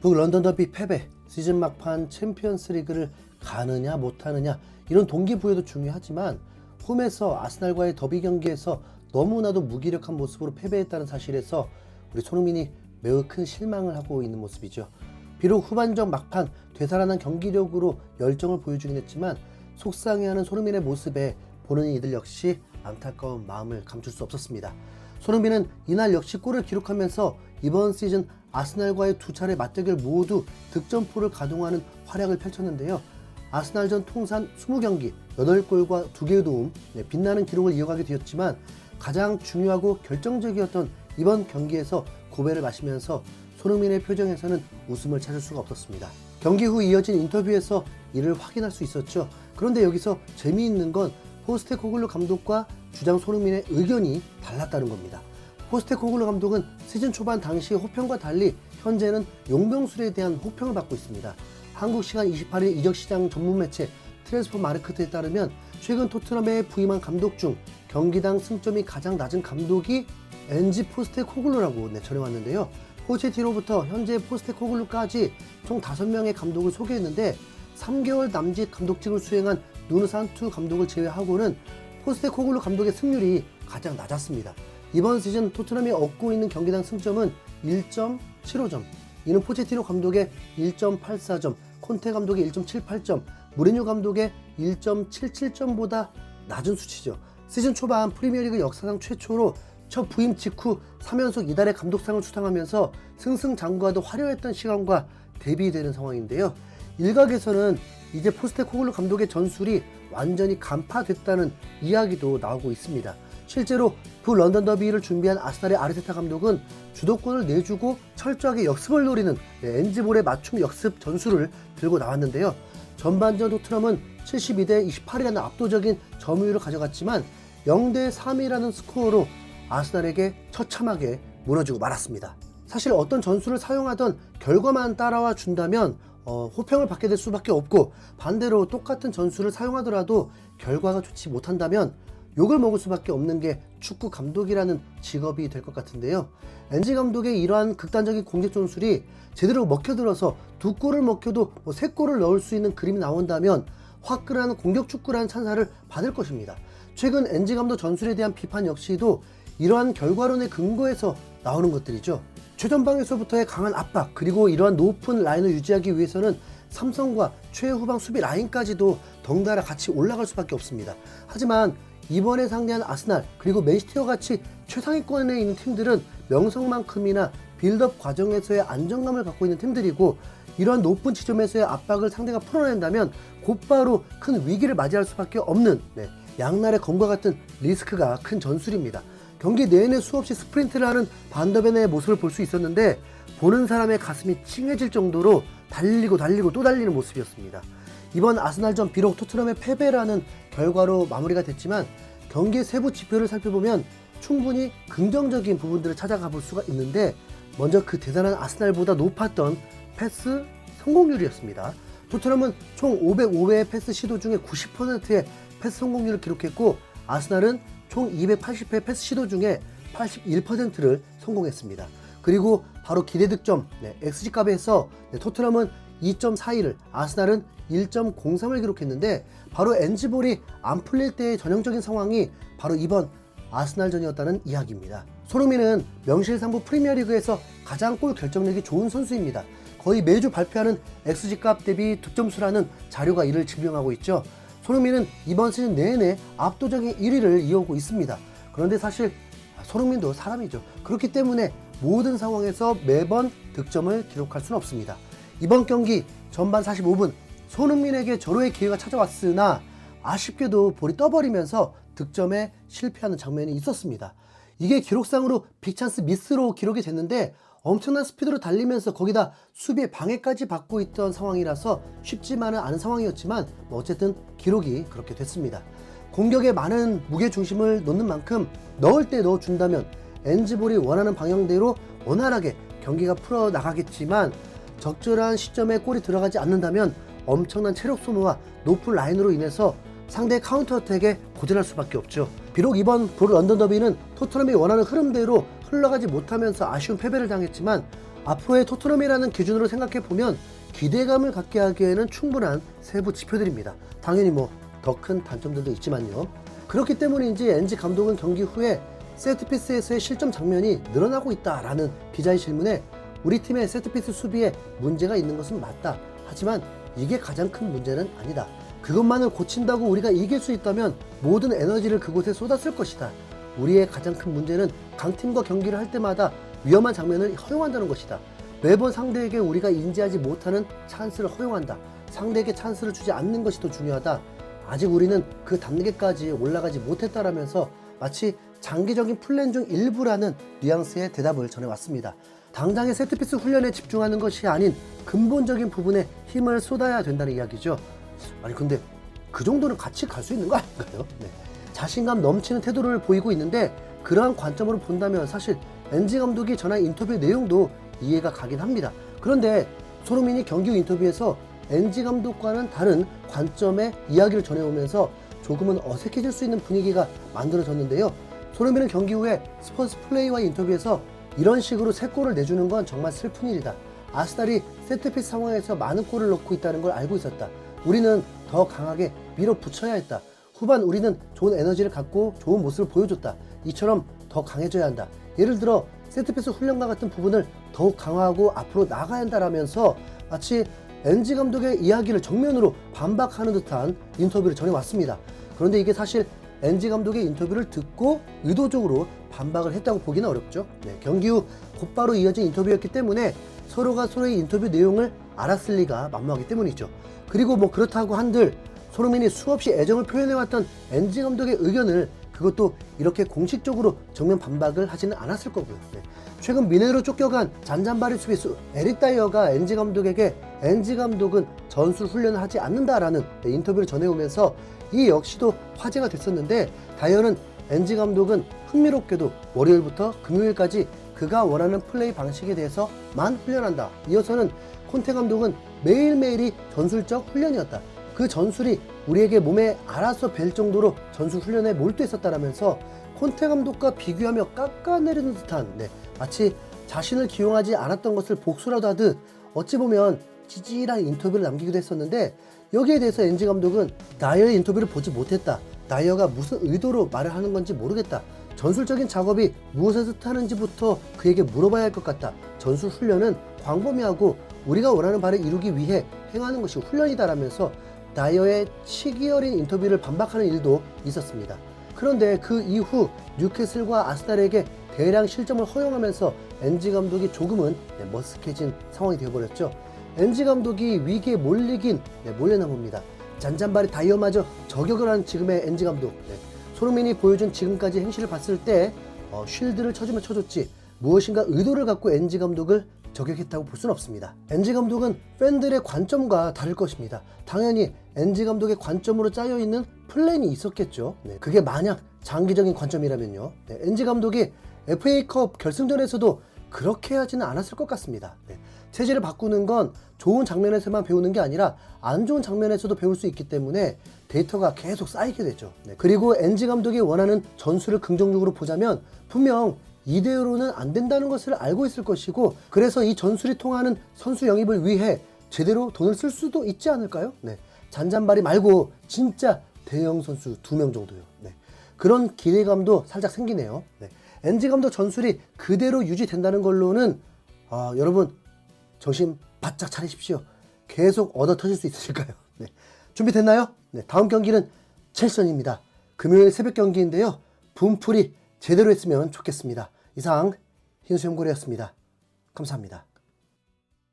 북런던 더비 패배, 시즌 막판 챔피언스 리그를 가느냐 못하느냐 이런 동기부여도 중요하지만 홈에서 아스날과의 더비 경기에서 너무나도 무기력한 모습으로 패배했다는 사실에서 우리 손흥민이 매우 큰 실망을 하고 있는 모습이죠. 비록 후반전 막판 되살아난 경기력으로 열정을 보여주긴 했지만 속상해하는 손흥민의 모습에 보는 이들 역시 안타까운 마음을 감출 수 없었습니다. 손흥민은 이날 역시 골을 기록하면서 이번 시즌 아스날과의 두 차례 맞대결 모두 득점포를 가동하는 활약을 펼쳤는데요. 아스날전 통산 20경기 8골과 2개의 도움, 빛나는 기록을 이어가게 되었지만 가장 중요하고 결정적이었던 이번 경기에서 고배를 마시면서 손흥민의 표정에서는 웃음을 찾을 수가 없었습니다. 경기 후 이어진 인터뷰에서 이를 확인할 수 있었죠. 그런데 여기서 재미있는 건 포스테코글루 감독과 주장 손흥민의 의견이 달랐다는 겁니다. 포스테코글루 감독은 시즌 초반 당시 호평과 달리 현재는 용병술에 대한 호평을 받고 있습니다. 한국 시간 28일 이적시장 전문 매체 트랜스퍼마르크트에 따르면 최근 토트넘에 부임한 감독 중 경기당 승점이 가장 낮은 감독이 엔지 포스테코글루라고 전해왔는데요. 포체티노부터 현재 포스테코글루까지 총 5명의 감독을 소개했는데 3개월 남짓 감독직을 수행한 누누 산투 감독을 제외하고는 포스테코글루 감독의 승률이 가장 낮았습니다. 이번 시즌 토트넘이 얻고 있는 경기당 승점은 1.75점, 이는 포체티노 감독의 1.84점, 콘테 감독의 1.78점, 무리뉴 감독의 1.77점보다 낮은 수치죠. 시즌 초반 프리미어리그 역사상 최초로 첫 부임 직후 3연속 이달의 감독상을 수상하면서 승승장구하듯 화려했던 시간과 대비되는 상황인데요. 일각에서는 이제 포스테코글루 감독의 전술이 완전히 간파됐다는 이야기도 나오고 있습니다. 실제로 북런던 더비를 준비한 아스날의 아르테타 감독은 주도권을 내주고 철저하게 역습을 노리는 엔지볼의 맞춤 역습 전술을 들고 나왔는데요. 전반전 토트넘은 72대 28이라는 압도적인 점유율을 가져갔지만 0대 3이라는 스코어로 아스날에게 처참하게 무너지고 말았습니다. 사실 어떤 전술을 사용하던 결과만 따라와 준다면 호평을 받게 될 수밖에 없고, 반대로 똑같은 전술을 사용하더라도 결과가 좋지 못한다면 욕을 먹을 수밖에 없는 게 축구 감독이라는 직업이 될 것 같은데요. 엔지 감독의 이러한 극단적인 공격 전술이 제대로 먹혀들어서 2골을 먹혀도 3골을 넣을 수 있는 그림이 나온다면 화끈한 공격 축구라는 찬사를 받을 것입니다. 최근 엔지 감독 전술에 대한 비판 역시도 이러한 결과론의 근거에서 나오는 것들이죠. 최전방에서부터의 강한 압박, 그리고 이러한 높은 라인을 유지하기 위해서는 삼성과 최후방 수비 라인까지도 덩달아 같이 올라갈 수밖에 없습니다. 하지만 이번에 상대한 아스날, 그리고 맨시티와 같이 최상위권에 있는 팀들은 명성만큼이나 빌드업 과정에서의 안정감을 갖고 있는 팀들이고, 이러한 높은 지점에서의 압박을 상대가 풀어낸다면 곧바로 큰 위기를 맞이할 수밖에 없는 양날의 검과 같은 리스크가 큰 전술입니다. 경기 내내 수없이 스프린트를 하는 반더벤의 모습을 볼 수 있었는데 보는 사람의 가슴이 찡해질 정도로 달리고 또 달리는 모습이었습니다. 이번 아스날전 비록 토트넘의 패배라는 결과로 마무리가 됐지만 경기의 세부 지표를 살펴보면 충분히 긍정적인 부분들을 찾아가 볼 수가 있는데, 먼저 그 대단한 아스날보다 높았던 패스 성공률이었습니다. 토트넘은 총 505회의 패스 시도 중에 90%의 패스 성공률을 기록했고, 아스날은 총 280회 패스 시도 중에 81%를 성공했습니다. 그리고 바로 기대 득점 XG 값에서 토트넘은 2.41을, 아스날은 1.03을 기록했는데 바로 엔지볼이 안 풀릴 때의 전형적인 상황이 바로 이번 아스날전이었다는 이야기입니다. 손흥민은 명실상부 프리미어리그에서 가장 골 결정력이 좋은 선수입니다. 거의 매주 발표하는 XG 값 대비 득점수라는 자료가 이를 증명하고 있죠. 손흥민은 이번 시즌 내내 압도적인 1위를 이어오고 있습니다. 그런데 사실 손흥민도 사람이죠. 그렇기 때문에 모든 상황에서 매번 득점을 기록할 수는 없습니다. 이번 경기 전반 45분 손흥민에게 절호의 기회가 찾아왔으나 아쉽게도 볼이 떠버리면서 득점에 실패하는 장면이 있었습니다. 이게 기록상으로 빅찬스 미스로 기록이 됐는데 엄청난 스피드로 달리면서 거기다 수비의 방해까지 받고 있던 상황이라서 쉽지만은 않은 상황이었지만 어쨌든 기록이 그렇게 됐습니다. 공격에 많은 무게중심을 놓는 만큼 넣을 때 넣어준다면 엔지볼이 원하는 방향대로 원활하게 경기가 풀어나가겠지만, 적절한 시점에 골이 들어가지 않는다면 엄청난 체력 소모와 높은 라인으로 인해서 상대의 카운터 어택에 고전할 수밖에 없죠. 비록 이번 북런던 더비는 토트넘이 원하는 흐름대로 흘러가지 못하면서 아쉬운 패배를 당했지만 앞으로의 토트넘이라는 기준으로 생각해 보면 기대감을 갖게 하기에는 충분한 세부 지표들입니다. 당연히 뭐 더 큰 단점들도 있지만요. 그렇기 때문인지 NG 감독은 경기 후에 세트피스에서의 실점 장면이 늘어나고 있다라는 기자의 질문에 우리 팀의 세트피스 수비에 문제가 있는 것은 맞다. 하지만 이게 가장 큰 문제는 아니다. 그것만을 고친다고 우리가 이길 수 있다면 모든 에너지를 그곳에 쏟았을 것이다. 우리의 가장 큰 문제는 강팀과 경기를 할 때마다 위험한 장면을 허용한다는 것이다. 매번 상대에게 우리가 인지하지 못하는 찬스를 허용한다. 상대에게 찬스를 주지 않는 것이 더 중요하다. 아직 우리는 그 단계까지 올라가지 못했다라면서 마치 장기적인 플랜 중 일부라는 뉘앙스의 대답을 전해왔습니다. 당장의 세트피스 훈련에 집중하는 것이 아닌 근본적인 부분에 힘을 쏟아야 된다는 이야기죠. 아니 근데 그 정도는 같이 갈 수 있는 거 아닌가요? 네. 자신감 넘치는 태도를 보이고 있는데 그러한 관점으로 본다면 사실 NG 감독이 전한 인터뷰 내용도 이해가 가긴 합니다. 그런데 손흥민이 경기 후 인터뷰에서 NG 감독과는 다른 관점의 이야기를 전해오면서 조금은 어색해질 수 있는 분위기가 만들어졌는데요. 손흥민은 경기 후에 스퍼스 플레이와 인터뷰에서 이런 식으로 3골을 내주는 건 정말 슬픈 일이다. 아스날이 세트피스 상황에서 많은 골을 넣고 있다는 걸 알고 있었다. 우리는 더 강하게 밀어붙여야 했다. 후반 우리는 좋은 에너지를 갖고 좋은 모습을 보여줬다. 이처럼 더 강해져야 한다. 예를 들어 세트피스 훈련과 같은 부분을 더욱 강화하고 앞으로 나가야 한다라면서 마치 NG 감독의 이야기를 정면으로 반박하는 듯한 인터뷰를 전해왔습니다. 그런데 이게 사실 NG 감독의 인터뷰를 듣고 의도적으로 반박을 했다고 보기는 어렵죠. 네, 경기 후 곧바로 이어진 인터뷰였기 때문에 서로가 서로의 인터뷰 내용을 알았을 리가 만무하기 때문이죠. 그리고 뭐 그렇다고 한들 손흥민이 수없이 애정을 표현해왔던 NG 감독의 의견을 그것도 이렇게 공식적으로 정면 반박을 하지는 않았을 거고요. 네. 최근 미네로 쫓겨간 잔잔바리 수비수 에릭 다이어가 NG 감독에게 NG 감독은 전술 훈련을 하지 않는다라는 인터뷰를 전해오면서 이 역시도 화제가 됐었는데 다이어는 NG 감독은 흥미롭게도 월요일부터 금요일까지 그가 원하는 플레이 방식에 대해서만 훈련한다. 이어서는 콘테 감독은 매일매일이 전술적 훈련이었다. 그 전술이 우리에게 몸에 알아서 뵐 정도로 전술 훈련에 몰두했었다라면서 콘테 감독과 비교하며 깎아내리는 듯한 마치 자신을 기용하지 않았던 것을 복수라도 하듯 어찌 보면 찌질한 인터뷰를 남기기도 했었는데 여기에 대해서 NG 감독은 다이어의 인터뷰를 보지 못했다. 다이어가 무슨 의도로 말을 하는 건지 모르겠다. 전술적인 작업이 무엇을 뜻하는지부터 그에게 물어봐야 할 것 같다. 전술 훈련은 광범위하고 우리가 원하는 바를 이루기 위해 행하는 것이 훈련이다라면서 다이어의 치기 어린 인터뷰를 반박하는 일도 있었습니다. 그런데 그 이후 뉴캐슬과 아스날에게 대량 실점을 허용하면서 NG 감독이 조금은 머쓱해진 상황이 되어버렸죠. NG 감독이 위기에 몰리긴 몰려나 봅니다. 잔잔바리 다이어마저 저격을 한 지금의 NG 감독. 손흥민이 보여준 지금까지 행실을 봤을 때 쉴드를 쳐주면 쳐줬지 무엇인가 의도를 갖고 NG 감독을 저격했다고 볼 수는 없습니다. NG 감독은 팬들의 관점과 다를 것입니다. 당연히 NG 감독의 관점으로 짜여있는 플랜이 있었겠죠. 그게 만약 장기적인 관점이라면요. NG 감독이 FA컵 결승전에서도 그렇게 하지는 않았을 것 같습니다. 체제를 바꾸는 건 좋은 장면에서만 배우는 게 아니라 안 좋은 장면에서도 배울 수 있기 때문에 데이터가 계속 쌓이게 되죠. 그리고 NG 감독이 원하는 전술을 긍정적으로 보자면 분명 이대로는 안 된다는 것을 알고 있을 것이고 그래서 이 전술이 통하는 선수 영입을 위해 제대로 돈을 쓸 수도 있지 않을까요? 잔잔바리 말고 진짜 대형 선수 2명 정도요. 그런 기대감도 살짝 생기네요. NG 감독 전술이 그대로 유지된다는 걸로는 여러분 정신 바짝 차리십시오. 계속 얻어 터질 수 있으실까요? 준비됐나요? 다음 경기는 첼시전입니다. 금요일 새벽 경기인데요. 분풀이 제대로 했으면 좋겠습니다. 이상 흰수염고래였습니다. 감사합니다.